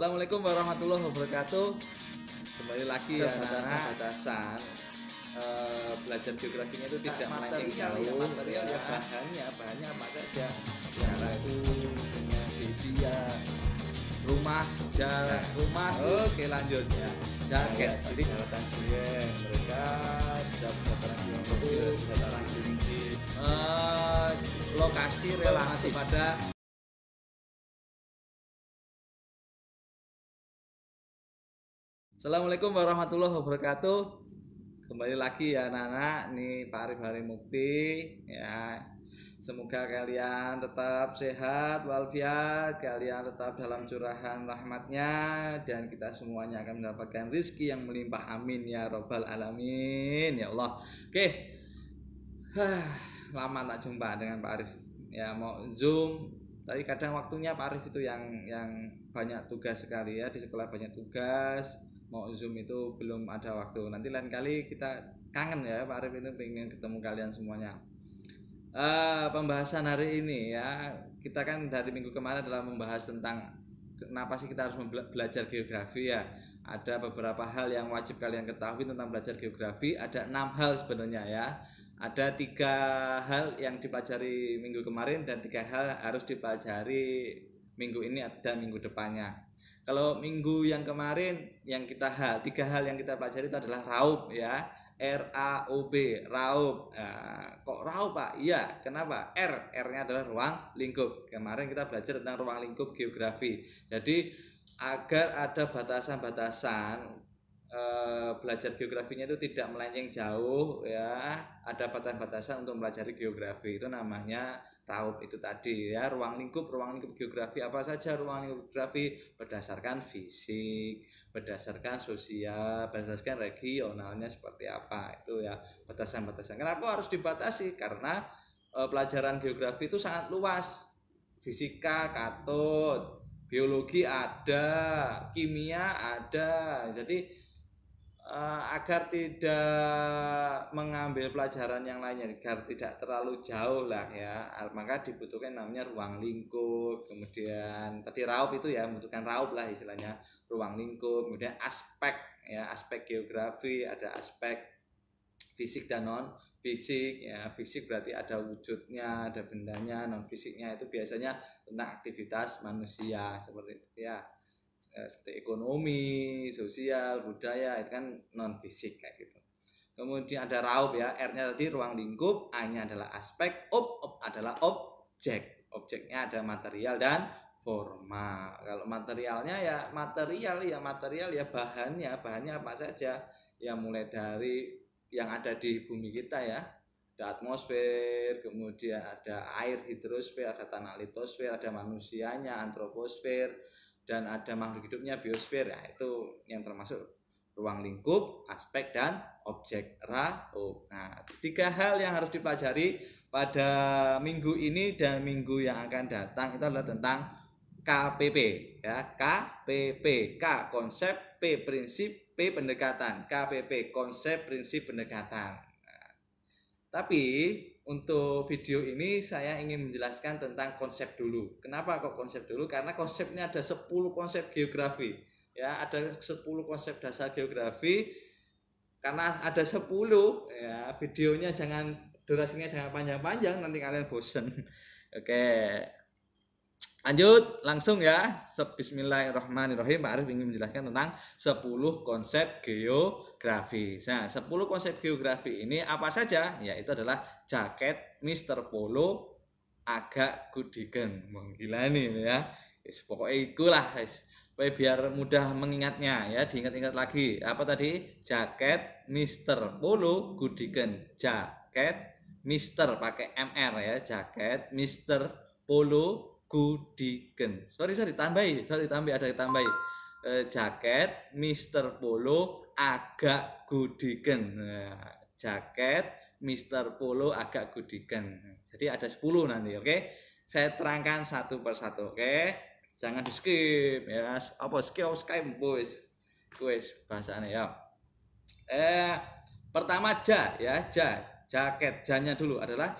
Assalamualaikum warahmatullahi wabarakatuh. Kembali lagi ya batasan-batasan belajar geografinya itu tidak melenceng jauh. Material ya bahannya apa saja. Sejarah itu punya Sylvia, rumah. Oke, lanjut ya. Jaket. Jadi daratan Juyen, mereka dataran Juyen, dataran tinggi. Lokasi relasi pada. Assalamualaikum warahmatullahi wabarakatuh. Kembali lagi ya anak-anak, nih Pak Arif Harimukti ya. Semoga kalian tetap sehat walafiat, kalian tetap dalam curahan rahmatnya, dan kita semuanya akan mendapatkan rezeki yang melimpah, amin ya robbal alamin ya Allah. Oke, lama tak jumpa dengan Pak Arif ya, mau Zoom. Tapi kadang waktunya Pak Arif itu yang banyak tugas sekali ya, di sekolah banyak tugas. Mau Zoom itu belum ada waktu. Nanti lain kali kita kangen ya, Pak Arif ini pengen ketemu kalian semuanya. Pembahasan hari ini ya, kita kan dari minggu kemarin adalah membahas tentang kenapa sih kita harus belajar geografi ya. Ada beberapa hal yang wajib kalian ketahui tentang belajar geografi. Ada 6 hal sebenarnya ya. Ada 3 hal yang dipelajari minggu kemarin dan 3 hal harus dipelajari minggu ini dan minggu depannya. Kalau minggu yang kemarin yang 3 hal yang kita pelajari itu adalah raup ya, RAUB, raup. Kok raup Pak? Iya, kenapa? R-nya adalah ruang lingkup. Kemarin kita belajar tentang ruang lingkup geografi. Jadi agar ada batasan-batasan belajar geografinya itu tidak melenceng jauh ya, ada batasan-batasan untuk mempelajari geografi, itu namanya raup itu tadi ya. Ruang lingkup geografi apa saja? Ruang lingkup geografi berdasarkan fisik, berdasarkan sosial, berdasarkan regionalnya seperti apa, itu ya batasan-batasan. Kenapa harus dibatasi? Karena pelajaran geografi itu sangat luas. Fisika, katod, biologi ada, kimia ada. Jadi agar tidak mengambil pelajaran yang lainnya, agar tidak terlalu jauh lah ya, maka dibutuhkan namanya ruang lingkup. Kemudian tadi raup itu ya, membutuhkan raup lah istilahnya, ruang lingkup. Kemudian aspek ya, aspek geografi, ada aspek fisik dan non fisik ya. Fisik berarti ada wujudnya, ada bendanya. Non fisiknya itu biasanya tentang aktivitas manusia seperti itu ya, seperti ekonomi, sosial, budaya, itu kan non fisik kayak gitu. Kemudian ada raup ya, R-nya tadi ruang lingkup, A-nya adalah aspek, op adalah objek. Objeknya ada material dan forma. Kalau materialnya ya material ya bahannya apa saja. Ya mulai dari yang ada di bumi kita ya, ada atmosfer, kemudian ada air hidrosfer, ada tanah litosfer, ada manusianya antroposfer, dan ada makhluk hidupnya biosfer ya. Itu yang termasuk ruang lingkup, aspek, dan objek raup. Nah, 3 hal yang harus dipelajari pada minggu ini dan minggu yang akan datang itu adalah tentang KPP ya. KPP, K konsep, P prinsip, P pendekatan. KPP konsep, prinsip, pendekatan. Nah, tapi untuk video ini saya ingin menjelaskan tentang konsep dulu. Kenapa kok konsep dulu? Karena konsepnya ada 10 konsep geografi. Ya, ada 10 konsep dasar geografi. Karena ada 10 ya, videonya durasinya jangan panjang-panjang, nanti kalian bosen. Oke. Lanjut langsung ya. Bismillahirrahmanirrahim. Pak Arif ingin menjelaskan tentang 10 konsep geografi. Nah, 10 konsep geografi ini apa saja? Ya, itu adalah jaket, Mr. Polo, agak gudigen. Gila nih ya. Pokoknya itulah biar mudah mengingatnya ya, diingat-ingat lagi. Apa tadi? Jaket, Mr. Polo, gudigen. Jaket, Mr. pakai MR ya. Jaket, Mr. Polo, gudigen. Sorry tambahi, ada tambahi. Jaket Mr. Polo agak gudigen. Jaket Mr. Polo agak gudigen. Jadi ada 10 nanti, oke? Saya terangkan satu persatu, oke? Jangan di skip ya. Apa skip boys? Guys, bahasanya ya. Pertama ya, jaket. Janya dulu adalah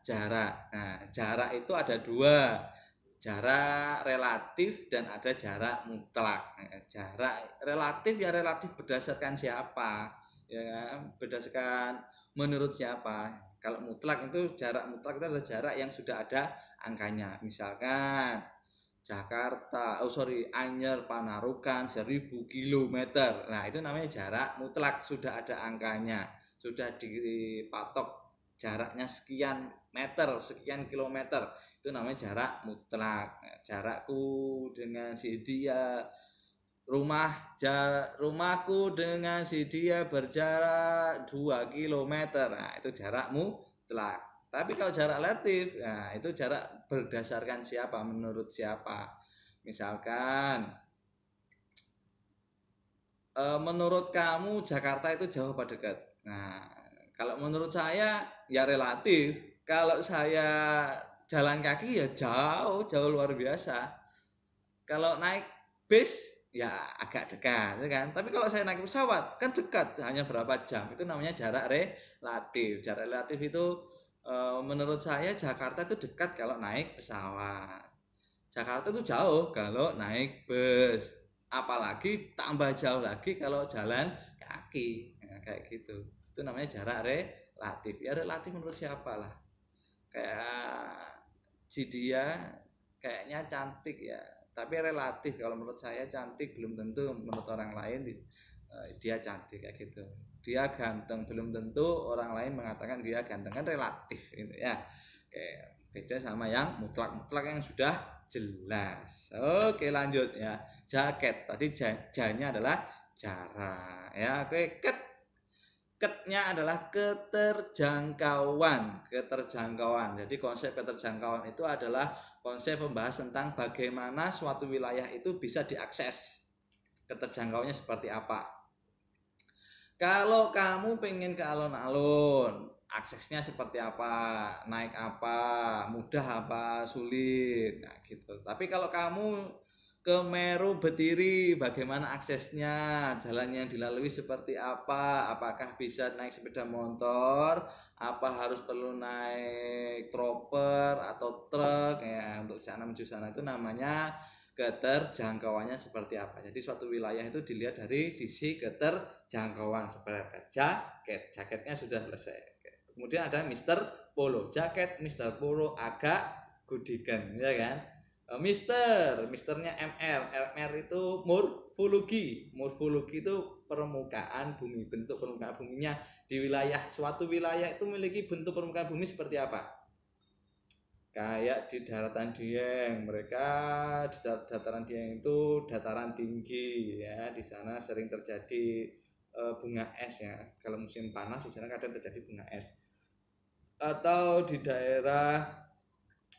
jarak. Nah, jarak itu ada 2. jarak relatif dan ada jarak mutlak. Jarak relatif ya relatif berdasarkan siapa, ya kan? Berdasarkan menurut siapa. Kalau mutlak itu jarak mutlak itu adalah jarak yang sudah ada angkanya. Misalkan Jakarta, Anyer Panarukan 1000 kilometer. Nah, itu namanya jarak mutlak, sudah ada angkanya, sudah dipatok jaraknya sekian meter, sekian kilometer. Itu namanya jarak mutlak. Jarakku dengan si dia, rumahku dengan si dia berjarak 2 kilometer. Nah, itu jarak mutlak. Tapi kalau jarak relatif, nah itu jarak berdasarkan siapa, menurut siapa. Misalkan menurut kamu Jakarta itu jauh apa dekat? Nah, kalau menurut saya ya relatif. Kalau saya jalan kaki ya jauh, jauh luar biasa. Kalau naik bis ya agak dekat, ya kan? Tapi kalau saya naik pesawat kan dekat, hanya berapa jam. Itu namanya jarak relatif. Jarak relatif itu menurut saya Jakarta itu dekat kalau naik pesawat. Jakarta itu jauh kalau naik bus. Apalagi tambah jauh lagi kalau jalan kaki. Nah, kayak gitu. Itu namanya jarak relatif. Ya relatif menurut siapa lah. Kayak si dia kayaknya cantik ya. Tapi relatif, kalau menurut saya cantik belum tentu menurut orang lain dia cantik kayak gitu. Dia ganteng belum tentu orang lain mengatakan dia ganteng, kan relatif gitu ya. Oke, beda sama yang mutlak yang sudah jelas. Oke, lanjut ya. Jaket tadi janya adalah jarak ya. Oke, ketnya adalah keterjangkauan. Jadi konsep keterjangkauan itu adalah konsep membahas tentang bagaimana suatu wilayah itu bisa diakses. Keterjangkauannya seperti apa. Kalau kamu pengen ke alun-alun, aksesnya seperti apa, naik apa, mudah apa, sulit, nah gitu. Tapi kalau kamu ke Meru Betiri, bagaimana aksesnya, jalan yang dilalui seperti apa, apakah bisa naik sepeda motor, apa harus perlu naik trooper atau truk ya, untuk sana menuju sana. Itu namanya keterjangkauannya seperti apa. Jadi suatu wilayah itu dilihat dari sisi keterjangkauan. Seperti jaketnya sudah selesai. Kemudian ada Mr. Polo, jaket Mr. Polo agak gudikan, ya kan? Misternya MR itu morfologi itu permukaan bumi, bentuk permukaan buminya di wilayah, suatu wilayah itu memiliki bentuk permukaan bumi seperti apa. Kayak di daratan Dieng, mereka di dataran Dieng itu dataran tinggi ya, di sana sering terjadi bunga es ya. Kalau musim panas di sana kadang terjadi bunga es. Atau di daerah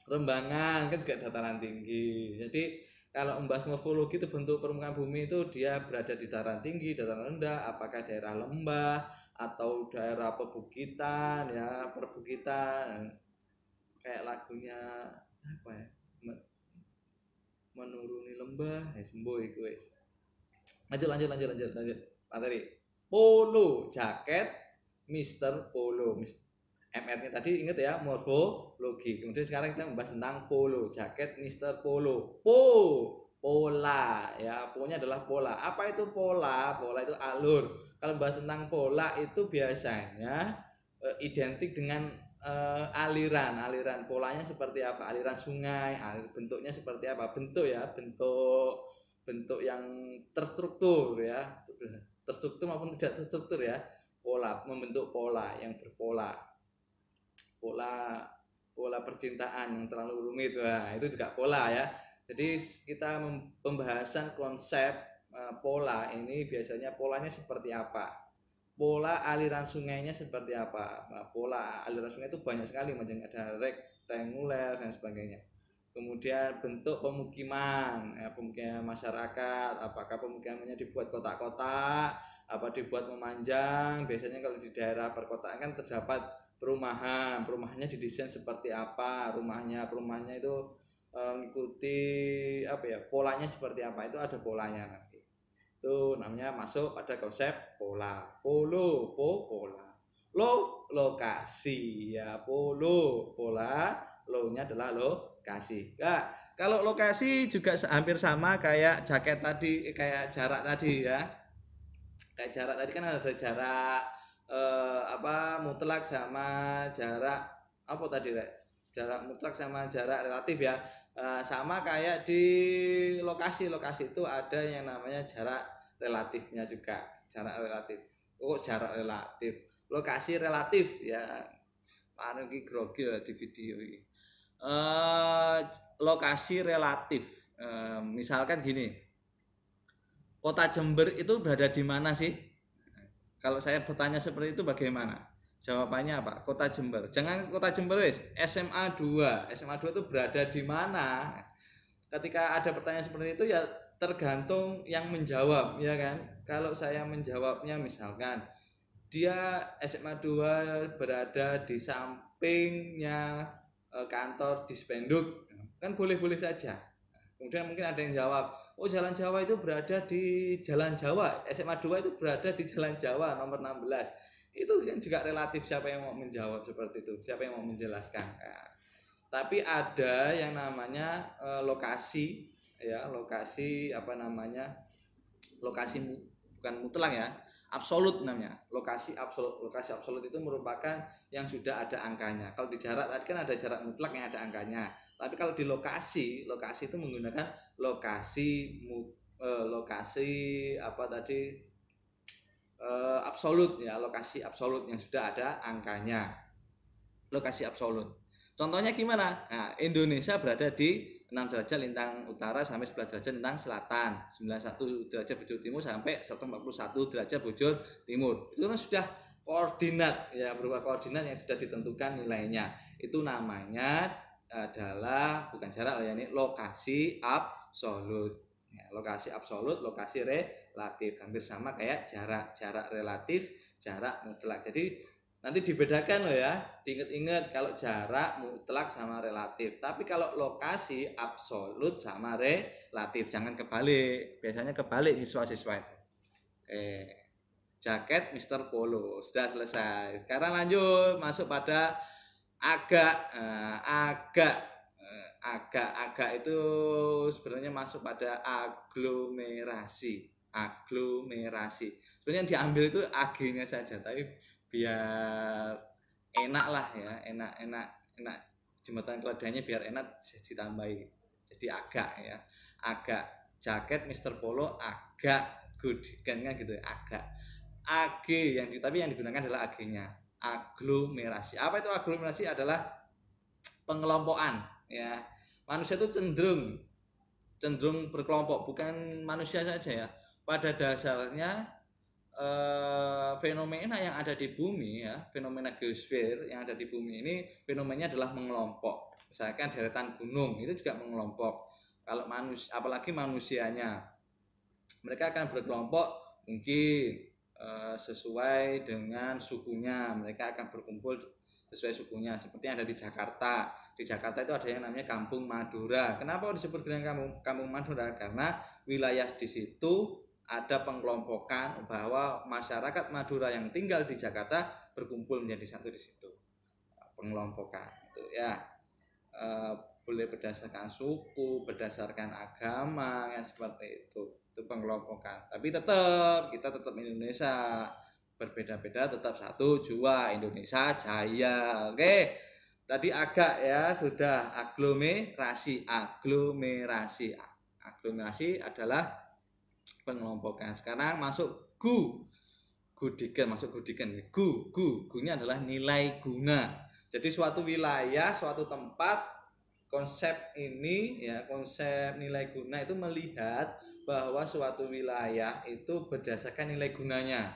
Rembangan kan juga dataran tinggi. Jadi kalau membahas morfologi itu bentuk permukaan bumi itu dia berada di dataran tinggi, dataran rendah, apakah daerah lembah atau daerah perbukitan ya, perbukitan. Kayak lagunya apa ya? Menuruni lembah, sembuh iku wis. Lanjut. Materi. Polo, jaket Mr. Polo. MR-nya tadi ingat ya, morfologi. Kemudian sekarang kita membahas tentang polo, jaket Mr. Polo. Pola ya, po-nya adalah pola. Apa itu pola? Pola itu alur. Kalau membahas tentang pola itu biasanya identik dengan aliran. Polanya seperti apa? Aliran sungai, bentuknya seperti apa? Bentuk yang terstruktur ya. Terstruktur maupun tidak terstruktur ya. Pola, membentuk pola yang berpola. Pola percintaan yang terlalu rumit, wah itu juga pola ya. Jadi kita pembahasan konsep pola ini biasanya polanya seperti apa, pola aliran sungainya seperti apa. Nah, pola aliran sungai itu banyak sekali macam, ada rektanguler dan sebagainya. Kemudian bentuk pemukiman ya, pemukiman masyarakat, apakah pemukimannya dibuat kotak-kotak, apa dibuat memanjang. Biasanya kalau di daerah perkotaan kan terdapat perumahannya didesain seperti apa, rumahnya itu mengikuti apa ya, polanya seperti apa, itu ada polanya nanti. Itu namanya masuk pada konsep pola. Pola. Lokasi ya, pola, lo-nya adalah lokasi. Nah, Kalau lokasi juga hampir sama kayak jaket tadi, kayak jarak tadi ya. Kayak jarak tadi kan ada jarak mutlak sama jarak apa tadi, Rek? Jarak mutlak sama jarak relatif ya. Sama kayak di lokasi itu ada yang namanya jarak relatifnya juga. Jarak relatif. Oh, jarak relatif. Lokasi relatif ya. Anu iki grogi di video ini. Lokasi relatif. Misalkan gini, Kota Jember itu berada di mana sih? Kalau saya bertanya seperti itu bagaimana? Jawabannya apa? Kota Jember. Jangan Kota Jember wis, SMA 2. SMA 2 itu berada di mana? Ketika ada pertanyaan seperti itu ya tergantung yang menjawab, ya kan? Kalau saya menjawabnya misalkan dia SMA 2 berada di sampingnya kantor Dispenduk, kan boleh-boleh saja. Kemudian mungkin ada yang jawab, oh Jalan Jawa itu berada di Jalan Jawa, SMA 2 itu berada di Jalan Jawa nomor 16. Itu kan juga relatif, siapa yang mau menjawab seperti itu, siapa yang mau menjelaskan. Nah, tapi ada yang namanya lokasi ya, lokasi apa namanya? Lokasi bukan mutlak ya, absolut namanya. Lokasi absolut itu merupakan yang sudah ada angkanya. Kalau di jarak tadi kan ada jarak mutlak yang ada angkanya. Tapi kalau di lokasi itu menggunakan lokasi apa tadi, absolut ya, lokasi absolut yang sudah ada angkanya. Lokasi absolut. Contohnya gimana? Nah, Indonesia berada di 6 derajat lintang utara sampai 11 derajat lintang selatan, 91 derajat bujur timur sampai 141 derajat bujur timur. Itu kan sudah koordinat ya, berupa koordinat yang sudah ditentukan nilainya. Itu namanya adalah bukan jarak ya, ini lokasi absolut. Ya, lokasi absolut, lokasi relatif, hampir sama kayak jarak relatif, jarak mutlak. Jadi nanti dibedakan loh ya, diingat-ingat kalau jarak mutlak sama relatif. Tapi kalau lokasi absolut sama relatif, jangan kebalik. Biasanya kebalik siswa-siswa itu. Jaket Mr. Polo sudah selesai. Sekarang lanjut masuk pada agak itu sebenarnya masuk pada aglomerasi. Sebenarnya yang diambil itu ag-nya saja, tapi biar enak lah ya, enak jembatan keledainya biar enak ditambahi jadi agak ya, agak jaket Mr. Polo agak goodigan kan gitu ya, agak ag tapi yang digunakan adalah ag-nya, aglomerasi. Apa itu aglomerasi? Adalah pengelompokan ya, manusia itu cenderung berkelompok, bukan manusia saja ya, pada dasarnya fenomena yang ada di bumi ya, fenomena geosfer yang ada di bumi ini fenomenanya adalah mengelompok. Misalkan deretan gunung itu juga mengelompok. Kalau apalagi manusianya, mereka akan berkelompok mungkin sesuai dengan sukunya, mereka akan berkumpul sesuai sukunya. Seperti yang ada di Jakarta. Di Jakarta itu ada yang namanya Kampung Madura. Kenapa disebut dengan Kampung Madura? Karena wilayah di situ ada pengelompokan bahwa masyarakat Madura yang tinggal di Jakarta berkumpul menjadi satu di situ. Pengelompokan itu ya, boleh berdasarkan suku, berdasarkan agama, yang seperti itu pengelompokan. Tapi kita tetap Indonesia, berbeda-beda tetap satu jua, Indonesia jaya. Oke, tadi agak ya sudah, aglomerasi adalah pengelompokan. Sekarang masuk gudikan. Gunya adalah nilai guna. Jadi suatu wilayah, suatu tempat, konsep ini ya, konsep nilai guna itu melihat bahwa suatu wilayah itu berdasarkan nilai gunanya.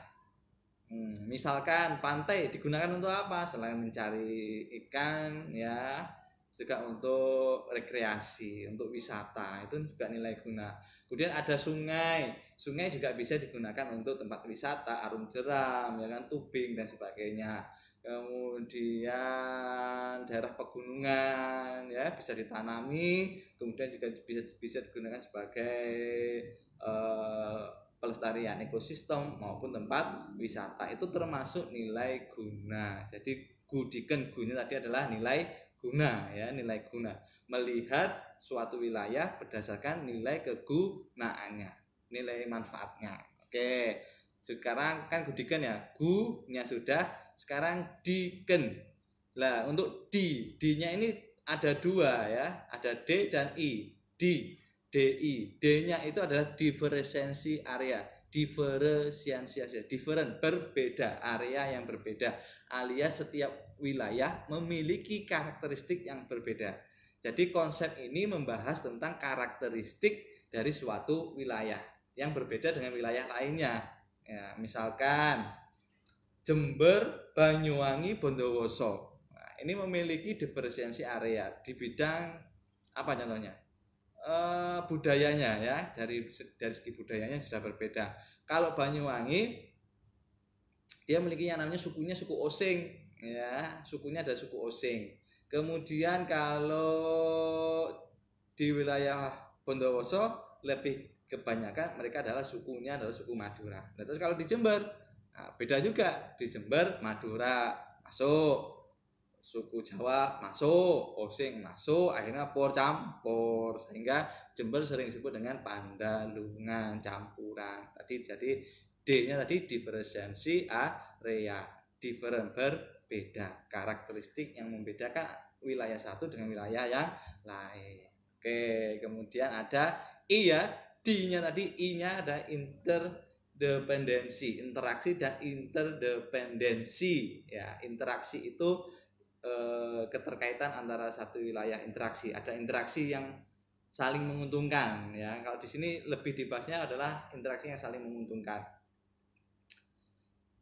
Misalkan pantai digunakan untuk apa? Selain mencari ikan ya, juga untuk rekreasi, untuk wisata, itu juga nilai guna. Kemudian ada sungai juga bisa digunakan untuk tempat wisata, arum jeram, ya kan, tubing dan sebagainya. Kemudian daerah pegunungan ya bisa ditanami, kemudian juga bisa digunakan sebagai pelestarian ekosistem maupun tempat wisata. Itu termasuk nilai guna. Jadi gudikan gunya tadi adalah nilai guna ya, nilai guna. Melihat suatu wilayah berdasarkan nilai kegunaannya, nilai manfaatnya. Oke. Sekarang kan gudiken ya, gu-nya sudah, sekarang diken. Lah, untuk D-nya ini ada dua ya, ada D dan I. DI. D-nya itu adalah diferensiasi area. Diferensiasi, different, berbeda, area yang berbeda. Alias setiap wilayah memiliki karakteristik yang berbeda. Jadi konsep ini membahas tentang karakteristik dari suatu wilayah yang berbeda dengan wilayah lainnya. Ya, misalkan Jember, Banyuwangi, Bondowoso. Nah, ini memiliki diferensiasi area di bidang apa contohnya? Budayanya ya, dari segi budayanya sudah berbeda. Kalau Banyuwangi dia memiliki yang namanya sukunya suku Osing ya, sukunya ada suku Osing. Kemudian kalau di wilayah Bondowoso lebih kebanyakan mereka adalah sukunya adalah suku Madura. Nah, terus kalau di Jember, nah, beda juga. Di Jember Madura masuk, suku Jawa masuk, Osing masuk, akhirnya campur sehingga Jember sering disebut dengan Pandalungan, campuran. Tadi jadi D-nya tadi diferensiasi area, different, berbeda, karakteristik yang membedakan wilayah satu dengan wilayah yang lain. Oke, kemudian ada I ya. D-nya tadi, I-nya ada interdependensi, interaksi dan interdependensi. Ya, interaksi itu keterkaitan antara satu wilayah, interaksi. Ada interaksi yang saling menguntungkan. Ya, kalau di sini lebih dibahasnya adalah interaksi yang saling menguntungkan.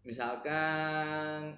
Misalkan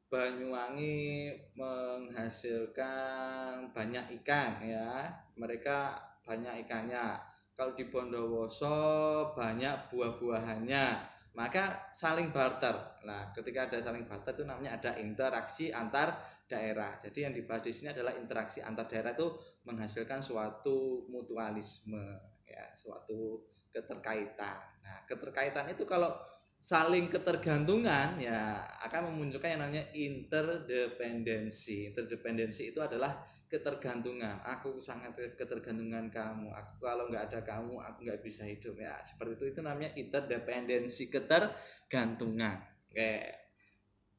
Banyuwangi menghasilkan banyak ikan ya, mereka banyak ikannya. Kalau di Bondowoso banyak buah-buahannya, maka saling barter. Nah, ketika ada saling barter itu namanya ada interaksi antar daerah. Jadi yang dibahas di sini adalah interaksi antar daerah itu menghasilkan suatu mutualisme ya, suatu keterkaitan. Nah, keterkaitan itu kalau saling ketergantungan ya akan memunculkan yang namanya interdependensi. Interdependensi itu adalah ketergantungan. Aku sangat ketergantungan kamu. Aku kalau nggak ada kamu, aku nggak bisa hidup ya. Seperti itu namanya interdependensi, ketergantungan. Oke.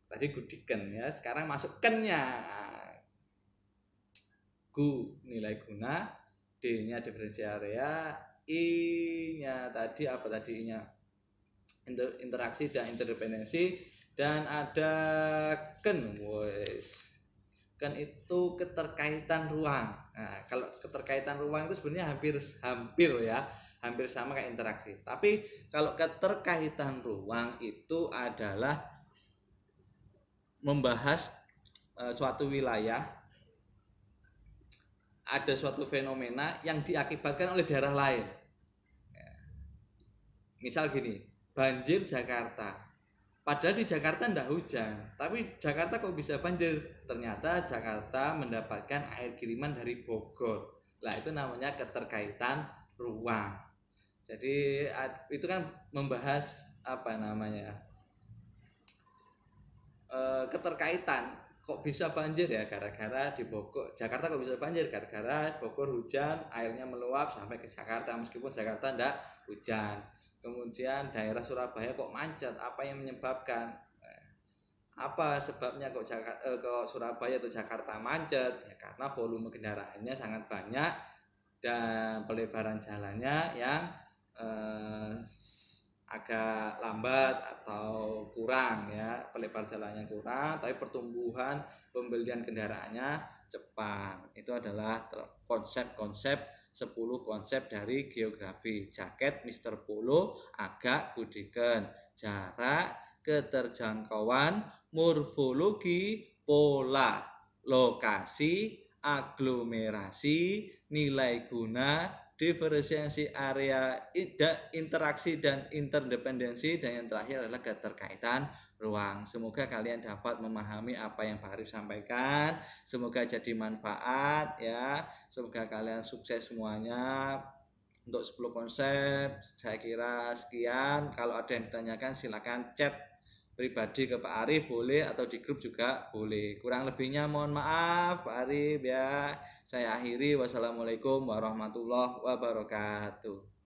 Tadi gudiken ya. Sekarang masuk kennya. Gu nilai guna, D-nya diferensiasi area, I-nya tadi apa tadi I-nya? Interaksi dan interdependensi, dan ada ken wes. Kan itu keterkaitan ruang. Nah, kalau keterkaitan ruang itu sebenarnya hampir ya, hampir sama kayak interaksi. Tapi kalau keterkaitan ruang itu adalah membahas suatu wilayah, ada suatu fenomena yang diakibatkan oleh daerah lain. Misal gini, banjir Jakarta. Padahal di Jakarta tidak hujan, tapi Jakarta kok bisa banjir? Ternyata Jakarta mendapatkan air kiriman dari Bogor. Lah itu namanya keterkaitan ruang. Jadi itu kan membahas apa namanya? Keterkaitan. Kok bisa banjir ya gara-gara di Bogor. Jakarta kok bisa banjir gara-gara Bogor hujan, airnya meluap sampai ke Jakarta meskipun Jakarta tidak hujan. Kemudian daerah Surabaya kok macet, apa yang menyebabkan? Apa sebabnya kok Surabaya atau Jakarta macet? Ya karena volume kendaraannya sangat banyak dan pelebaran jalannya yang agak lambat atau kurang ya, pelebar jalannya kurang, tapi pertumbuhan pembelian kendaraannya cepat. Itu adalah konsep-konsep 10 konsep dari geografi. Jaket Mr. Polo agak gudiken. Jarak, keterjangkauan, morfologi, pola, lokasi, aglomerasi, nilai guna, diferensiasi area, interaksi dan interdependensi, dan yang terakhir adalah keterkaitan ruang. Semoga kalian dapat memahami apa yang Pak Arif sampaikan. Semoga jadi manfaat ya. Semoga kalian sukses semuanya. Untuk 10 konsep saya kira sekian. Kalau ada yang ditanyakan silakan chat pribadi ke Pak Arif boleh, atau di grup juga boleh. Kurang lebihnya mohon maaf Pak Arif ya. Saya akhiri, wassalamualaikum warahmatullahi wabarakatuh.